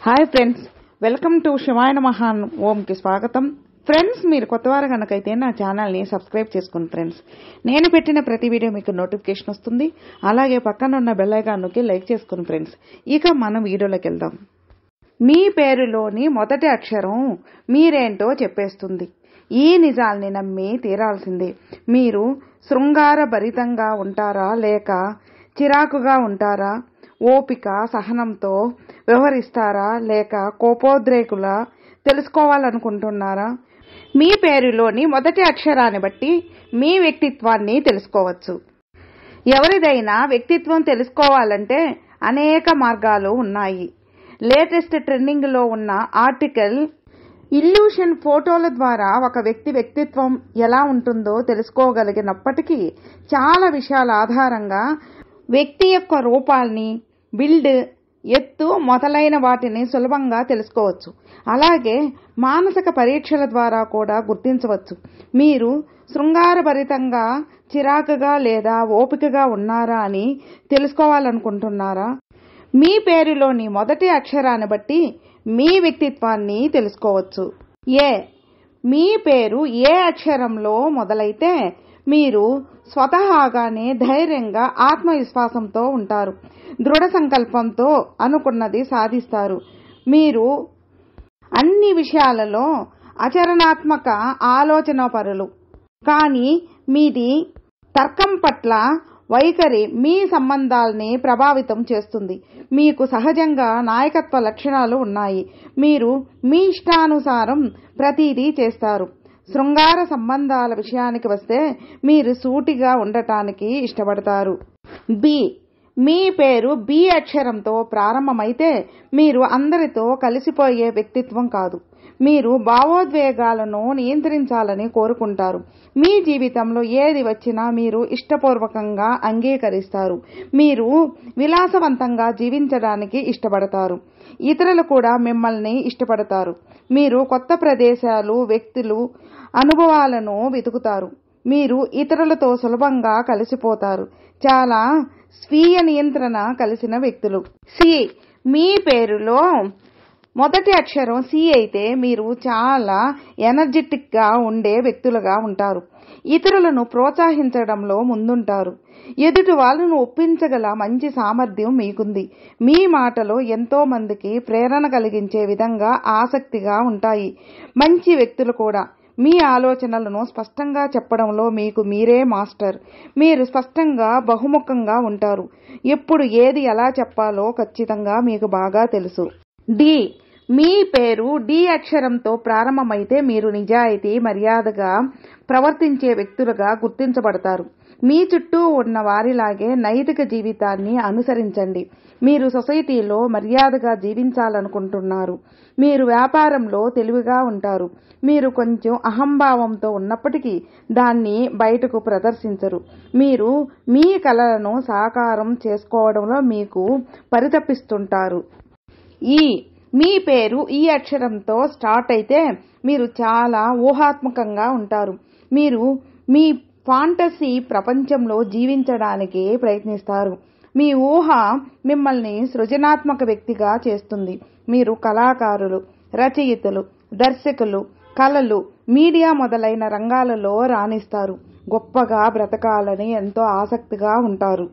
Hi friends, welcome to శివాయ నమః ఓంకి స్వాగతం. ఫ్రెండ్స్, మీరు కొత్తవారు కనుకైతే నా ఛానల్ని సబ్స్క్రైబ్ చేసుకోండి ఫ్రెండ్స్. నేను పెట్టిన ప్రతి వీడియో మీకు నోటిఫికేషన్ వస్తుంది. అలాగే పక్కన ఉన్న బెల్ ఐకాన్ నొక్కి లైక్ చేసుకోండి ఫ్రెండ్స్. ఇక మనం వీడియోలోకి వెళ్దాం. మీ పేరులోని మొదటి అక్షరం మీరేంటో చెప్పేస్తుంది. ఈ నిజాల్ని నమ్మి తీరాల్సిందే. మీరు శృంగార భరితంగా ఉంటారా, లేక చిరాకుగా ఉంటారా? ఓపిక సహనంతో వ్యవహరిస్తారా, లేక కోపోద్రేకులా? తెలుసుకోవాలనుకుంటున్నారా? మీ పేరులోని మొదటి అక్షరాన్ని బట్టి మీ వ్యక్తిత్వాన్ని తెలుసుకోవచ్చు. ఎవరిదైనా వ్యక్తిత్వం తెలుసుకోవాలంటే అనేక మార్గాలు ఉన్నాయి. లేటెస్ట్ ట్రెండింగ్లో ఉన్న ఆర్టికల్ ఇల్యూషన్ ఫోటోల ద్వారా ఒక వ్యక్తి వ్యక్తిత్వం ఎలా ఉంటుందో తెలుసుకోగలిగినప్పటికీ చాలా విషయాల ఆధారంగా వ్యక్తి యొక్క రూపాల్ని, బిల్డ్, ఎత్తు మొదలైన వాటిని సులభంగా తెలుసుకోవచ్చు. అలాగే మానసిక పరీక్షల ద్వారా కూడా గుర్తించవచ్చు. మీరు శృంగారభరితంగా, చిరాకుగా లేదా ఓపికగా ఉన్నారా అని తెలుసుకోవాలనుకుంటున్నారా? మీ పేరులోని మొదటి అక్షరాన్ని బట్టి మీ వ్యక్తిత్వాన్ని తెలుసుకోవచ్చు. ఏ. మీ పేరు ఏ అక్షరంలో మొదలైతే మీరు స్వతహాగానే ధైర్యంగా, ఆత్మవిశ్వాసంతో ఉంటారు. దృఢ సంకల్పంతో అనుకున్నది సాధిస్తారు. మీరు అన్ని విషయాలలో ఆచరణాత్మక ఆలోచనాపరులు. కానీ మీది తర్కం పట్ల వైఖరి మీ సంబంధాల్ని ప్రభావితం చేస్తుంది. మీకు సహజంగా నాయకత్వ లక్షణాలు ఉన్నాయి. మీరు మీ ఇష్టానుసారం ప్రతిదీ చేస్తారు. శృంగార సంబంధాల విషయానికి వస్తే మీరు సూటిగా ఉండటానికి ఇష్టపడతారు. బి. మీ పేరు బి అక్షరంతో ప్రారంభమైతే మీరు అందరితో కలిసిపోయే వ్యక్తిత్వం కాదు. మీరు భావోద్వేగాలను నియంత్రించాలని కోరుకుంటారు. మీ జీవితంలో ఏది వచ్చినా మీరు ఇష్టపూర్వకంగా అంగీకరిస్తారు. మీరు విలాసవంతంగా జీవించడానికి ఇష్టపడతారు. ఇతరులు కూడా మిమ్మల్ని ఇష్టపడతారు. మీరు కొత్త ప్రదేశాలు, వ్యక్తులు, అనుభవాలను వెతుకుతారు. మీరు ఇతరులతో సులభంగా కలిసిపోతారు. చాలా స్వీయ నియంత్రణ కలిసిన వ్యక్తులు. సి. మీ పేరులో మొదటి అక్షరం సి అయితే మీరు చాలా ఎనర్జెటిక్ గా ఉండే వ్యక్తులుగా ఉంటారు. ఇతరులను ప్రోత్సహించడంలో ముందుంటారు. ఎదుటి వాళ్ళను ఒప్పించగల మంచి సామర్థ్యం మీకుంది. మీ మాటలు ఎంతో మందికి ప్రేరణ కలిగించే విధంగా ఆసక్తిగా ఉంటాయి. మంచి వ్యక్తులు కూడా. మీ ఆలోచనలను స్పష్టంగా చెప్పడంలో మీకు మీరే మాస్టర్. మీరు స్పష్టంగా, బహుముఖంగా ఉంటారు. ఎప్పుడు ఏది ఎలా చెప్పాలో ఖచ్చితంగా మీకు బాగా తెలుసు. డి. మీ పేరు డి అక్షరంతో ప్రారంభమైతే మీరు నిజాయితీ, మర్యాదగా ప్రవర్తించే వ్యక్తులుగా గుర్తించబడతారు. మీ చుట్టూ ఉన్న వారిలాగే నైతిక జీవితాన్ని అనుసరించండి. మీరు సొసైటీలో మర్యాదగా జీవించాలనుకుంటున్నారు. మీరు వ్యాపారంలో తెలివిగా ఉంటారు. మీరు కొంచెం అహంభావంతో ఉన్నప్పటికీ దాన్ని బయటకు ప్రదర్శించరు. మీరు మీ కలలను సాకారం చేసుకోవడంలో మీకు పరితపిస్తుంటారు. ఈ. మీ పేరు ఈ అక్షరంతో స్టార్ట్ అయితే మీరు చాలా ఊహాత్మకంగా ఉంటారు. మీరు మీ ఫాంటసీ ప్రపంచంలో జీవించడానికి ప్రయత్నిస్తారు. మీ ఊహ మిమ్మల్ని సృజనాత్మక వ్యక్తిగా చేస్తుంది. మీరు కళాకారులు, రచయితలు, దర్శకులు, కళలు, మీడియా మొదలైన రంగాలలో రాణిస్తారు. గొప్పగా బ్రతకాలని ఎంతో ఆసక్తిగా ఉంటారు.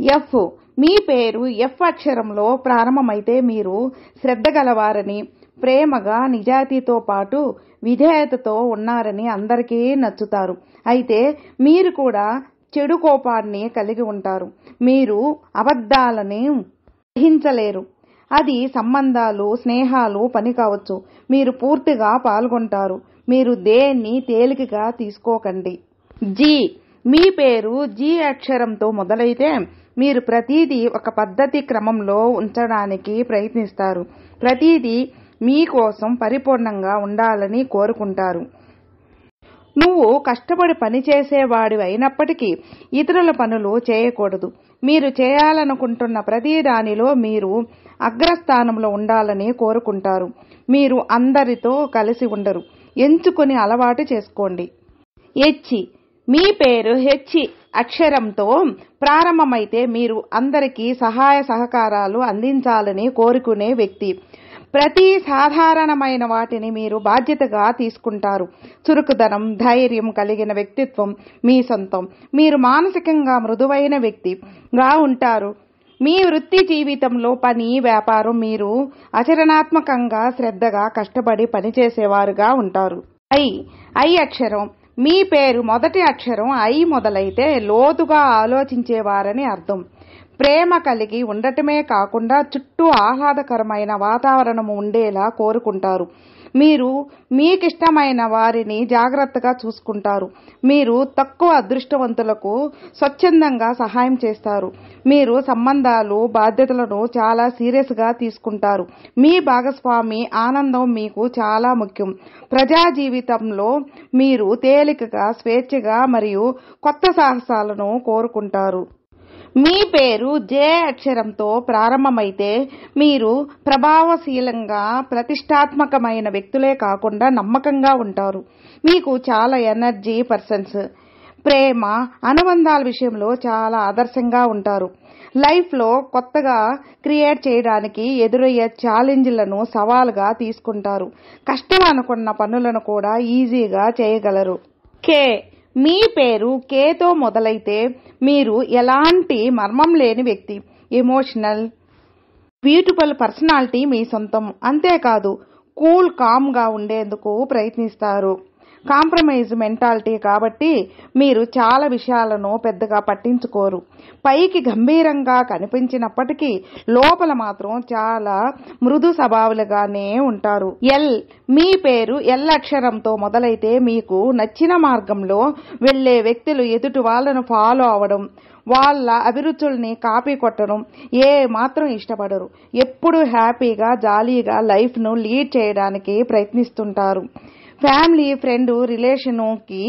ఎఫ్. మీ పేరు ఎఫ్ అక్షరంలో ప్రారంభమైతే మీరు శ్రద్ధ గలవారని, ప్రేమగా, నిజాయితీతో పాటు విధేయతతో ఉన్నారని అందరికీ నచ్చుతారు. అయితే మీరు కూడా చెడు కోపాన్ని కలిగి ఉంటారు. మీరు అబద్ధాలని సహించలేరు. అది సంబంధాలు, స్నేహాలు, పని కావచ్చు. మీరు పూర్తిగా పాల్గొంటారు. మీరు దేన్ని తేలికగా తీసుకోకండి. జి. మీ పేరు జి అక్షరంతో మొదలైతే మీరు ప్రతిదీ ఒక పద్ధతి క్రమంలో ఉంచడానికి ప్రయత్నిస్తారు. ప్రతిదీ మీకోసం పరిపూర్ణంగా ఉండాలని కోరుకుంటారు. నువ్వు కష్టపడి పనిచేసేవాడి అయినప్పటికీ ఇతరుల పనులు చేయకూడదు. మీరు చేయాలనుకుంటున్న ప్రతి దానిలో మీరు అగ్రస్థానంలో ఉండాలని కోరుకుంటారు. మీరు అందరితో కలిసి ఉండరు. ఎంచుకుని అలవాటు చేసుకోండి. హెచ్. మీ పేరు హెచ్ అక్షరంతో ప్రారంభమైతే మీరు అందరికీ సహాయ సహకారాలు అందించాలని కోరుకునే వ్యక్తి. ప్రతి సాధారణమైన వాటిని మీరు బాధ్యతగా తీసుకుంటారు. చురుకుదనం, ధైర్యం కలిగిన వ్యక్తిత్వం మీ సొంతం. మీరు మానసికంగా మృదువైన వ్యక్తిగా ఉంటారు. మీ వృత్తి జీవితంలో పని, వ్యాపారం మీరు ఆచరణాత్మకంగా శ్రద్ధగా కష్టపడి పనిచేసేవారుగా ఉంటారు. ఐ అక్షరం. మీ పేరు మొదటి అక్షరం ఐ మొదలైతే లోతుగా ఆలోచించేవారని అర్థం. ప్రేమ కలిగి ఉండటమే కాకుండా చుట్టూ ఆహ్లాదకరమైన వాతావరణం ఉండేలా కోరుకుంటారు. మీరు మీకిష్టమైన వారిని జాగ్రత్తగా చూసుకుంటారు. మీరు తక్కువ అదృష్టవంతులకు స్వచ్ఛందంగా సహాయం చేస్తారు. మీరు సంబంధాలు, బాధ్యతలను చాలా సీరియస్గా తీసుకుంటారు. మీ భాగస్వామి ఆనందం మీకు చాలా ముఖ్యం. ప్రజా జీవితంలో మీరు తేలికగా, స్వేచ్ఛగా మరియు కొత్త సాహసాలను కోరుకుంటారు. మీ పేరు జే అక్షరంతో ప్రారంభమైతే మీరు ప్రభావశీలంగా, ప్రతిష్టాత్మకమైన వ్యక్తులే కాకుండా నమ్మకంగా ఉంటారు. మీకు చాలా ఎనర్జీ పర్సన్స్. ప్రేమ, అనుబంధాల విషయంలో చాలా ఆదర్శంగా ఉంటారు. లైఫ్లో కొత్తగా క్రియేట్ చేయడానికి ఎదురయ్యే ఛాలెంజ్లను సవాలుగా తీసుకుంటారు. కష్టం అనుకున్న పనులను కూడా ఈజీగా చేయగలరు. కే. మీ పేరు కేతో మొదలైతే మీరు ఎలాంటి మర్మం లేని వ్యక్తి. ఎమోషనల్, బ్యూటిఫుల్ పర్సనాలిటీ మీ సొంతం. అంతేకాదు కూల్, కామ్గా ఉండేందుకు ప్రయత్నిస్తారు. కాంప్రమైజ్ మెంటాలిటీ కాబట్టి మీరు చాలా విషయాలను పెద్దగా పట్టించుకోరు. పైకి గంభీరంగా కనిపించినప్పటికీ లోపల మాత్రం చాలా మృదు స్వభావులుగానే ఉంటారు. మీ పేరు ఎల్ అక్షరంతో మొదలైతే మీకు నచ్చిన మార్గంలో వెళ్లే వ్యక్తులు ఎదుటి వాళ్ళను ఫాలో అవడం, వాళ్ళ అభిరుచుల్ని కాపీ కొట్టడం ఏ మాత్రం ఇష్టపడరు. ఎప్పుడూ హ్యాపీగా, జాలీగా లైఫ్ను లీడ్ చేయడానికి ప్రయత్నిస్తుంటారు. ఫ్యామిలీ, ఫ్రెండ్ రిలేషన్కి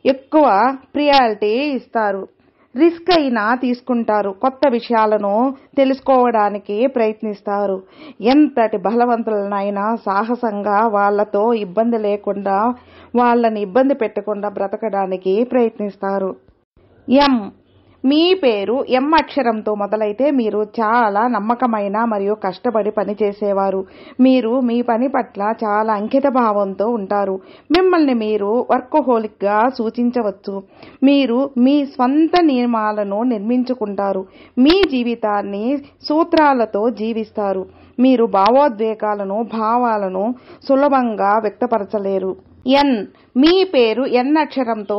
ఎక్కువ ప్రియారిటీ ఇస్తారు. రిస్క్ అయినా తీసుకుంటారు. కొత్త విషయాలను తెలుసుకోవడానికి ప్రయత్నిస్తారు. ఎంతటి బలవంతులనైనా సాహసంగా, వాళ్ళతో ఇబ్బంది లేకుండా, వాళ్ళని ఇబ్బంది పెట్టకుండా బ్రతకడానికి ప్రయత్నిస్తారు. మీ పేరు ఎం అక్షరంతో మొదలైతే మీరు చాలా నమ్మకమైన మరియు కష్టపడి పనిచేసేవారు. మీరు మీ పని పట్ల చాలా అంకిత భావంతో ఉంటారు. మిమ్మల్ని మీరు వర్కహోలిక్గా సూచించవచ్చు. మీరు మీ స్వంత నియమాలను నిర్మించుకుంటారు. మీ జీవితాన్ని సూత్రాలతో జీవిస్తారు. మీరు భావోద్వేగాలను, భావాలను సులభంగా వ్యక్తపరచలేరు. మీ పేరు ఎన్ అక్షరంతో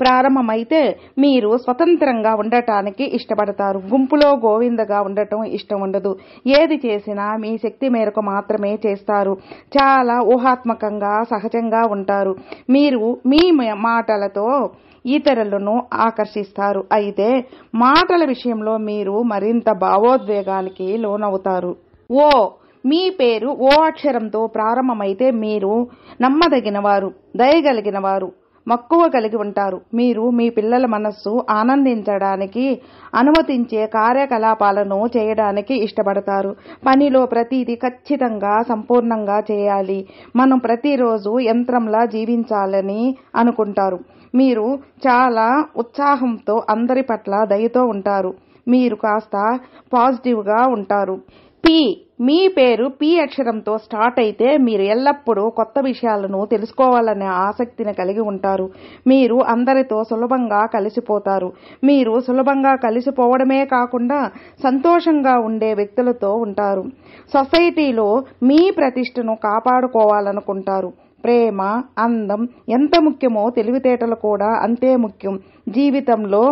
ప్రారంభమైతే మీరు స్వతంత్రంగా ఉండటానికి ఇష్టపడతారు. గుంపులో గోవిందగా ఉండటం ఇష్టం ఉండదు. ఏది చేసినా మీ శక్తి మేరకు మాత్రమే చేస్తారు. చాలా ఊహాత్మకంగా, సహజంగా ఉంటారు. మీరు మీ మాటలతో ఇతరులను ఆకర్షిస్తారు. అయితే మాటల విషయంలో మీరు మరింత భావోద్వేగానికి లోనవుతారు. మీ పేరు ఓ అక్షరంతో ప్రారంభమైతే మీరు నమ్మదగినవారు, దయగలిగినవారు, మక్కువ కలిగి ఉంటారు. మీరు మీ పిల్లల మనస్సు ఆనందించడానికి అనుమతించే కార్యకలాపాలను చేయడానికి ఇష్టపడతారు. పనిలో ప్రతిదీ ఖచ్చితంగా, సంపూర్ణంగా చేయాలి. మనం ప్రతిరోజు యంత్రంలా జీవించాలని అనుకుంటారు. మీరు చాలా ఉత్సాహంతో, అందరి పట్ల దయతో ఉంటారు. మీరు కాస్త పాజిటివ్గా ఉంటారు. మీ పేరు పి అక్షరంతో స్టార్ట్ అయితే మీరు ఎల్లప్పుడూ కొత్త విషయాలను తెలుసుకోవాలనే ఆసక్తిని కలిగి ఉంటారు. మీరు అందరితో సులభంగా కలిసిపోతారు. మీరు సులభంగా కలిసిపోవడమే కాకుండా సంతోషంగా ఉండే వ్యక్తులతో ఉంటారు. సొసైటీలో మీ ప్రతిష్టను కాపాడుకోవాలనుకుంటారు. ప్రేమ, అందం ఎంత ముఖ్యమో తెలివితేటలు కూడా అంతే ముఖ్యం. జీవితంలో,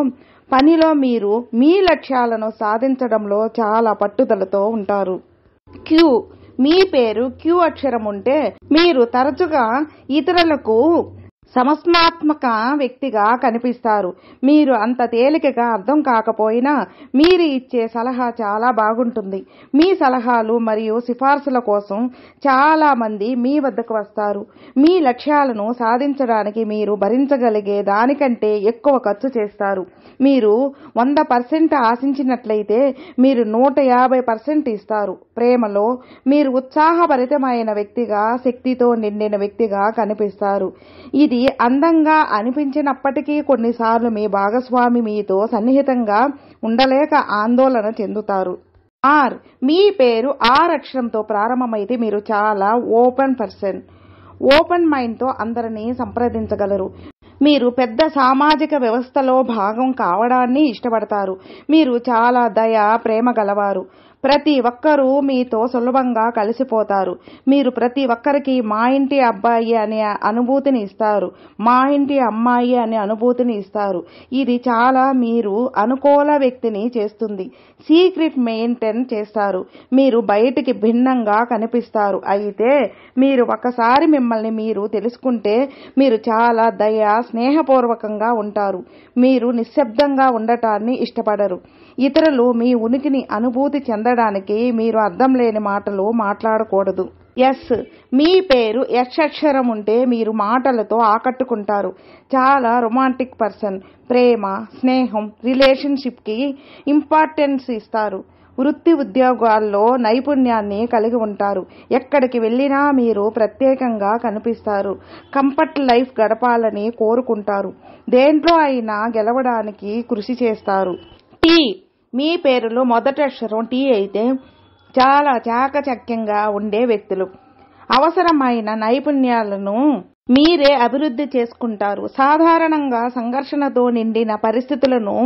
పనిలో మీరు మీ లక్ష్యాలను సాధించడంలో చాలా పట్టుదలతో ఉంటారు. మీ పేరు క్యూ అక్షరం ఉంటే మీరు తరచుగా ఇతరులకు సమస్యాత్మక వ్యక్తిగా కనిపిస్తారు. మీరు అంత తేలికగా అర్థం కాకపోయినా మీరు ఇచ్చే సలహా చాలా బాగుంటుంది. మీ సలహాలు మరియు సిఫార్సుల కోసం చాలా మంది మీ వద్దకు వస్తారు. మీ లక్ష్యాలను సాధించడానికి మీరు భరించగలిగే దానికంటే ఎక్కువ ఖర్చు చేస్తారు. మీరు 100% ఆశించినట్లయితే మీరు 150% ఇస్తారు. ప్రేమలో మీరు ఉత్సాహభరితమైన వ్యక్తిగా, శక్తితో నిండిన వ్యక్తిగా కనిపిస్తారు. ఇది ఇది అందంగా అనిపించినప్పటికీ కొన్నిసార్లు మీ భాగస్వామి మీతో సన్నిహితంగా ఉండలేక ఆందోళన చెందుతారు. ఆర్. మీ పేరు ఆర్ అక్షరంతో ప్రారంభమైతే మీరు చాలా ఓపెన్ పర్సన్. ఓపెన్ మైండ్తో అందరినీ సంప్రదించగలరు. మీరు పెద్ద సామాజిక వ్యవస్థలో భాగం కావడాన్ని ఇష్టపడతారు. మీరు చాలా దయ, ప్రేమ గలవారు. ప్రతి ఒక్కరూ మీతో సులభంగా కలిసిపోతారు. మీరు ప్రతి ఒక్కరికి మా ఇంటి అబ్బాయి అనే అనుభూతిని ఇస్తారు, మా ఇంటి అమ్మాయి అనే అనుభూతిని ఇస్తారు. ఇది చాలా మీరు అనుకూల వ్యక్తిని చేస్తుంది. సీక్రెట్ మెయింటైన్ చేస్తారు. మీరు బయటికి భిన్నంగా కనిపిస్తారు. అయితే మీరు ఒకసారి మిమ్మల్ని మీరు తెలుసుకుంటే మీరు చాలా దయ, స్నేహపూర్వకంగా ఉంటారు. మీరు నిశ్శబ్దంగా ఉండటాన్ని ఇష్టపడరు. ఇతరులు మీ ఉనికిని అనుభూతి చెందడానికి మీరు అర్థం లేని మాటలు మాట్లాడకూడదు. ఎస్. మీ పేరు ఎస్ అక్షరం ఉంటే మీరు మాటలతో ఆకట్టుకుంటారు. చాలా రొమాంటిక్ పర్సన్. ప్రేమ, స్నేహం, రిలేషన్షిప్కి ఇంపార్టెన్స్ ఇస్తారు. వృత్తి ఉద్యోగాల్లో నైపుణ్యాన్ని కలిగి ఉంటారు. ఎక్కడికి వెళ్ళినా మీరు ప్రత్యేకంగా కనిపిస్తారు. కంఫర్ట్ లైఫ్ గడపాలని కోరుకుంటారు. దేంట్లో అయినా గెలవడానికి కృషి చేస్తారు. టీ. మీ పేరులో మొదటి అక్షరం టీ అయితే చాలా చాకచక్యంగా ఉండే వ్యక్తులు. అవసరమైన నైపుణ్యాలను మీరే అభివృద్ధి చేసుకుంటారు. సాధారణంగా సంఘర్షణతో నిండిన పరిస్థితులను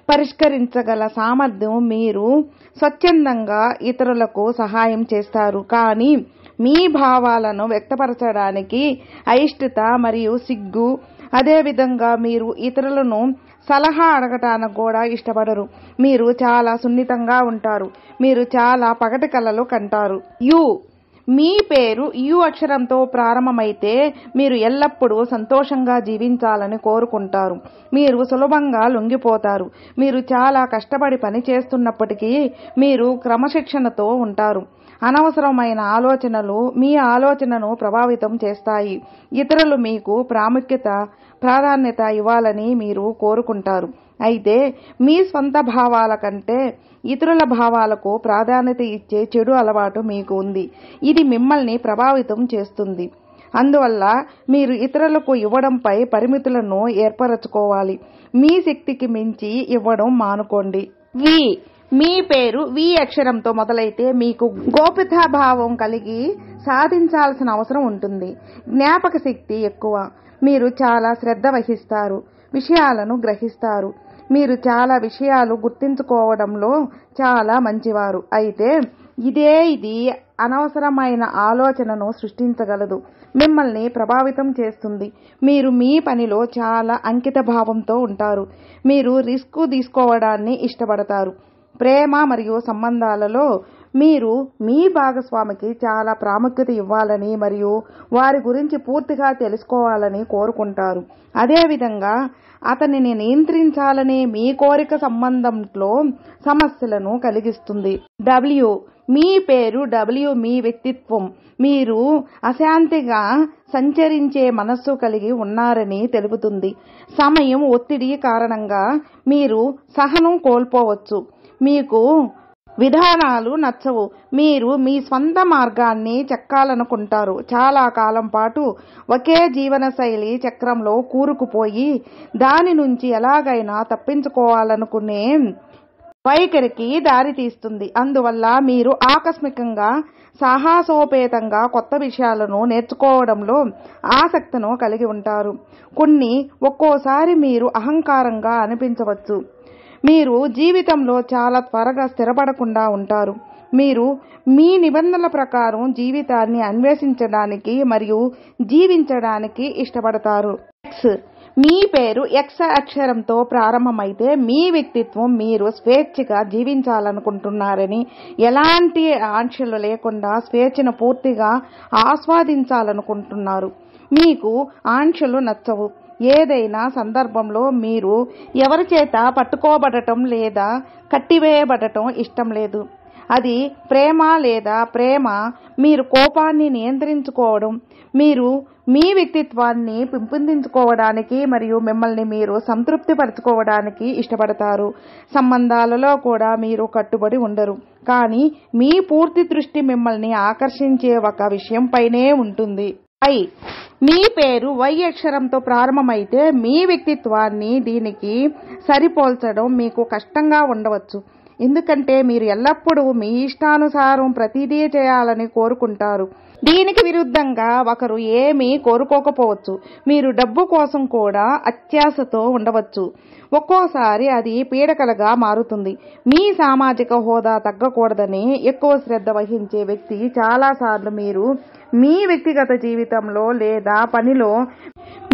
పరిష్కరించగల సామర్థ్యం మీరు స్వచ్ఛందంగా ఇతరులకు సహాయం చేస్తారు. కానీ మీ భావాలను వ్యక్తపరచడానికి అయిష్టత మరియు సిగ్గు. అదేవిధంగా మీరు ఇతరులను సలహా అడగటానికి కూడా ఇష్టపడరు. మీరు చాలా సున్నితంగా ఉంటారు. మీరు చాలా పగటి కలలు కంటారు. యు. మీ పేరు యు అక్షరంతో ప్రారంభమైతే మీరు ఎల్లప్పుడూ సంతోషంగా జీవించాలని కోరుకుంటారు. మీరు సులభంగా లొంగిపోతారు. మీరు చాలా కష్టపడి పని చేస్తున్నప్పటికీ మీరు క్రమశిక్షణతో ఉంటారు. అనవసరమైన ఆలోచనలు మీ ఆలోచనను ప్రభావితం చేస్తాయి. ఇతరులు మీకు ప్రాధాన్యత ఇవ్వాలని మీరు కోరుకుంటారు. అయితే మీ స్వంత భావాల కంటే ఇతరుల భావాలకు ప్రాధాన్యత ఇచ్చే చెడు అలవాటు మీకు ఉంది. ఇది మిమ్మల్ని ప్రభావితం చేస్తుంది. అందువల్ల మీరు ఇతరులకు ఇవ్వడంపై పరిమితులను ఏర్పరచుకోవాలి. మీ శక్తికి మించి ఇవ్వడం మానుకోండి. వి. మీ పేరు వి అక్షరంతో మొదలైతే మీకు గోప్యతాభావం కలిగి సాధించాల్సిన అవసరం ఉంటుంది. జ్ఞాపక శక్తి ఎక్కువ. మీరు చాలా శ్రద్ధ వహిస్తారు. విషయాలను గ్రహిస్తారు. మీరు చాలా విషయాలు గుర్తుంచుకోవడంలో చాలా మంచివారు. అయితే ఇది అనవసరమైన ఆలోచనను సృష్టించగలదు. మిమ్మల్ని ప్రభావితం చేస్తుంది. మీరు మీ పనిలో చాలా అంకిత భావంతో ఉంటారు. మీరు రిస్క్ తీసుకోవడాన్ని ఇష్టపడతారు. ప్రేమ మరియు సంబంధాలలో మీరు మీ భాగస్వామికి చాలా ప్రాముఖ్యత ఇవ్వాలని మరియు వారి గురించి పూర్తిగా తెలుసుకోవాలని కోరుకుంటారు. అదేవిధంగా అతనిని నియంత్రించాలనే మీ కోరిక సంబంధంలో సమస్యలను కలిగిస్తుంది. డబ్ల్యూ. మీ పేరు డబ్ల్యూ మీ వ్యక్తిత్వం. మీరు అశాంతిగా సంచరించే మనస్సు కలిగి ఉన్నారని తెలుపుతుంది. సమయం ఒత్తిడి కారణంగా మీరు సహనం కోల్పోవచ్చు. మీకు విధానాలు నచ్చవు. మీరు మీ స్వంత మార్గాన్ని చెక్కాలనుకుంటారు. చాలా కాలం పాటు ఒకే జీవనశైలి చక్రంలో కూరుకుపోయి దాని నుంచి ఎలాగైనా తప్పించుకోవాలనుకునే వైఖరికి దారితీస్తుంది. అందువల్ల మీరు ఆకస్మికంగా సాహసోపేతంగా కొత్త విషయాలను నేర్చుకోవడంలో ఆసక్తిను కలిగి ఉంటారు. ఒక్కోసారి మీరు అహంకారంగా అనిపించవచ్చు. మీరు జీవితంలో చాలా త్వరగా స్థిరపడకుండా ఉంటారు. మీరు మీ నిబంధనల ప్రకారం జీవితాన్ని అన్వేషించడానికి మరియు జీవించడానికి ఇష్టపడతారు. ఎక్స్. మీ పేరు ఎక్స్ అక్షరంతో ప్రారంభమైతే మీ వ్యక్తిత్వం మీరు స్వేచ్ఛగా జీవించాలనుకుంటున్నారని, ఎలాంటి ఆంక్షలు లేకుండా స్వేచ్ఛను పూర్తిగా ఆస్వాదించాలనుకుంటున్నారు. మీకు ఆంక్షలు నచ్చవు. ఏదైనా సందర్భంలో మీరు ఎవరి చేత పట్టుకోబడటం లేదా కట్టివేయబడటం ఇష్టం లేదు. అది ప్రేమ లేదా ప్రేమ. మీరు కోపాన్ని నియంత్రించుకోవడం, మీరు మీ వ్యక్తిత్వాన్ని పెంపొందించుకోవడానికి మరియు మిమ్మల్ని మీరు సంతృప్తి పరచుకోవడానికి ఇష్టపడతారు. సంబంధాలలో కూడా మీరు కట్టుబడి ఉండరు, కానీ మీ పూర్తి దృష్టి మిమ్మల్ని ఆకర్షించే ఒక విషయంపైనే ఉంటుంది. ఐ. మీ పేరు వై అక్షరంతో ప్రారంభమైతే మీ వ్యక్తిత్వాన్ని దీనికి సరిపోల్చడం మీకు కష్టంగా ఉండవచ్చు. ఎందుకంటే మీరు ఎల్లప్పుడూ మీ ఇష్టానుసారం ప్రతిదీ చేయాలని కోరుకుంటారు. దీనికి విరుద్ధంగా ఒకరు ఏమీ కోరుకోకపోవచ్చు. మీరు డబ్బు కోసం కూడా అత్యాశతో ఉండవచ్చు. ఒక్కోసారి అది పీడకలగా మారుతుంది. మీ సామాజిక హోదా తగ్గకూడదని ఎక్కువ శ్రద్ధ వహించే వ్యక్తి చాలాసార్లు మీరు మీ వ్యక్తిగత జీవితంలో లేదా పనిలో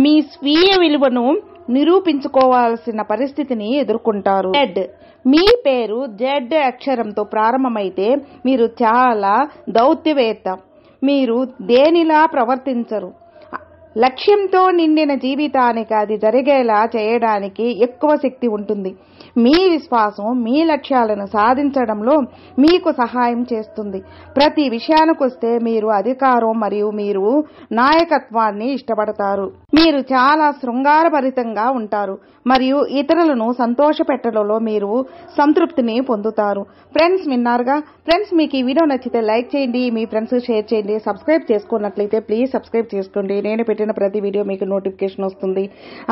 మీ స్వీయ విలువను నిరూపించుకోవాల్సిన పరిస్థితిని ఎదుర్కొంటారు. జెడ్. మీ పేరు జెడ్ అక్షరంతో ప్రారంభమైతే మీరు చాలా దౌత్యవేత్త. మీరు దేనిలా ప్రవర్తించరు. లక్ష్యంతో నిండిన జీవితానికి అది జరిగేలా చేయడానికి ఎక్కువ శక్తి ఉంటుంది. మీ విశ్వాసం మీ లక్ష్యాలను సాధించడంలో మీకు సహాయం చేస్తుంది. ప్రతి విషయానికొస్తే మీరు అధికారం మరియు మీరు నాయకత్వాన్ని ఇష్టపడతారు. మీరు చాలా శృంగారభరితంగా ఉంటారు మరియు ఇతరులను సంతోషపెట్టడంలో మీరు సంతృప్తిని పొందుతారు. ఫ్రెండ్స్, విన్నారుగా. ఫ్రెండ్స్, మీకు ఈ వీడియో నచ్చితే లైక్ చేయండి, మీ ఫ్రెండ్స్ షేర్ చేయండి. సబ్స్క్రైబ్ చేసుకున్నట్లయితే ప్లీజ్ సబ్స్క్రైబ్ చేసుకోండి. నేను పెట్టిన ప్రతి వీడియో మీకు నోటిఫికేషన్ వస్తుంది.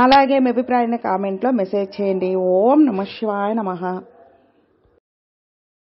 అలాగే మీ అభిప్రాయాన్ని కామెంట్లో మెసేజ్ చేయండి. ఓం నమః శివాయ నమః.